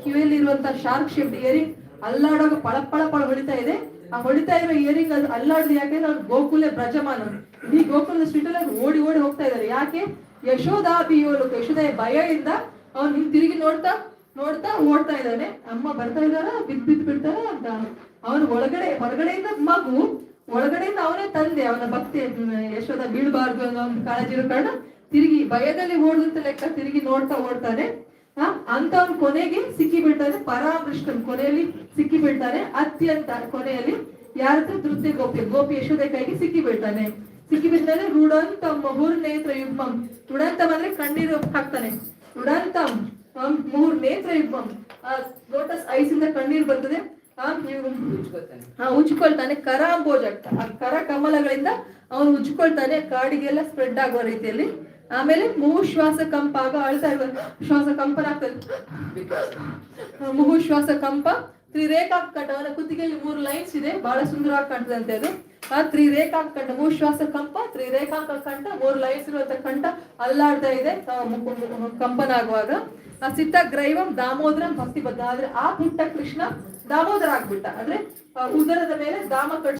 ಕಿವಿಯಲ್ಲಿ ಇರುವಂತಹ shark shape earring ಅಲ್ಲಾಡುವಾಗ ಪಳ ಪಳ ಪಳ ಹೊಳಿತಾ ಇದೆ. ಆ ಹೊಳಿತಾ ಇರೋ ಇಯರಿಂಗ್ ಅದು ಅಲ್ಲಾಡುದು ಯಾಕೆಂದ್ರೆ ಅವ್ರು ಗೋಕುಲೆ ಬ್ರಜಮಾನ, ಇಡೀ ಗೋಕುಲದ ಸ್ಟ್ರೀಟ್ ಅಲ್ಲಿ ಓಡಿ ಓಡಿ ಹೋಗ್ತಾ ಇದ್ದಾರೆ. ಯಾಕೆ? ಯಶೋಧಾಭಿಯೋಲು, ಯಶೋದೆಯ ಭಯದಿಂದ ಅವ್ನು ಹಿಂಗ್ ತಿರುಗಿ ನೋಡ್ತಾ ನೋಡ್ತಾ ಓಡ್ತಾ ಇದ್ದಾನೆ. ಅಮ್ಮ ಬರ್ತಾ ಇದ್ದಾರ, ಬಿದ್ದು ಬಿಡ್ತಾರ ಅಂತ. ಅವನು ಹೊರಗಡೆಯಿಂದ ಮಗು, ಒಳಗಡೆಯಿಂದ ಅವನೇ ತಂದೆ. ಅವನ ಭಕ್ತಿ ಯಶೋದ ಬೀಳ್ಬಾರ್ದು ಅನ್ನೋ ಒಂದು ಕಾಳಜಿ ಇರೋ ಕಾರಣ ತಿರುಗಿ ಭಯದಲ್ಲಿ ಓಡುದಂತ ಲೆಕ್ಕ ತಿರುಗಿ ನೋಡ್ತಾ ಓಡ್ತಾನೆ. ಅಂತ ಅವ್ನು ಕೊನೆಗೆ ಸಿಕ್ಕಿ ಬೀಳ್ತಾನೆ. ಪರಾಮೃಷ್ಟಂ, ಕೊನೆಯಲ್ಲಿ ಸಿಕ್ಕಿ ಬೀಳ್ತಾನೆ. ಅತ್ಯಂತ ಕೊನೆಯಲ್ಲಿ ಯಾರ ಹತ್ರ? ತೃತೀಯ ಗೋಪಿ ಯಶೋದೆ ಕೈಗೆ ಸಿಕ್ಕಿ ಬೀಳ್ತಾನೆ. ಸಿಕ್ಕಿ ಬಿದ್ಮೇಲೆ ರುಡಂತಂ ಮುಹುರ್ನೇತ್ರ ಯುಗ್ಮಂ, ರುಡಂತಂ ಅಂದ್ರೆ ಕಣ್ಣೀರು ಹಾಕ್ತಾನೆ. ರುಡಂತಂ ಮುಹುರ್ನೇತ್ರ ಯುಗ್ಮಂ, ಲೋಟಸ್ ಐಸ್ ಇಂದ ಕಣ್ಣೀರು ಬರ್ತದೆ. ಉಜ್ಕೊಳ್ತಾನೆ. ಕರಾಂಬೋಜ, ಕರ ಕಮಲಗಳಿಂದ ಅವನು ಉಜ್ಕೊಳ್ತಾನೆ, ಕಾಡಿಗೆಲ್ಲ ಸ್ಪ್ರೆಡ್ ಆಗುವ ರೀತಿಯಲ್ಲಿ. ಆಮೇಲೆ ಮುಹುಶ್ವಾಸ ಕಂಪ, ಆಗ ಅಳ್ತಾ ಇರುವ ಶ್ವಾಸ ಕಂಪನ ಆಗ್ತದೆ. ಮುಹುಶ್ವಾಸ ಕಂಪ. ತ್ರಿರೇಖಾಕಂಠ, ಅವನ ಕುತ್ತಿಗೆಯಲ್ಲಿ 3 ಲೈನ್ಸ್ ಇದೆ, ಬಹಳ ಸುಂದರವಾಗಿ ಕಾಣ್ತದೆ ಅಂತೆ ಅದು. ಆ ತ್ರಿರೇಖಾಕಂಠ, ಮುಹುಶ್ವಾಸ ಕಂಪ, ತ್ರಿರೇಖಾಕಂಠ, 3 ಲೈನ್ಸ್ ಇರುವಂತ ಕಂಠ ಅಲ್ಲಾಡ್ತಾ ಇದೆ ಕಂಪನ ಆಗುವಾಗ. ಆ ಸಿದ್ಧಗ್ರೈವಂ ದಾಮೋದರಂ ಭಕ್ತಿ ಬದ್ಧ, ಆದ್ರೆ ಆ ಪುಟ್ಟ ಕೃಷ್ಣ ದಾಮೋದರ ಆಗ್ಬಿಟ್ಟ. ಅಂದ್ರೆ ಉದರದ ಮೇಲೆ ದಾಮ ಕಟ್ಟ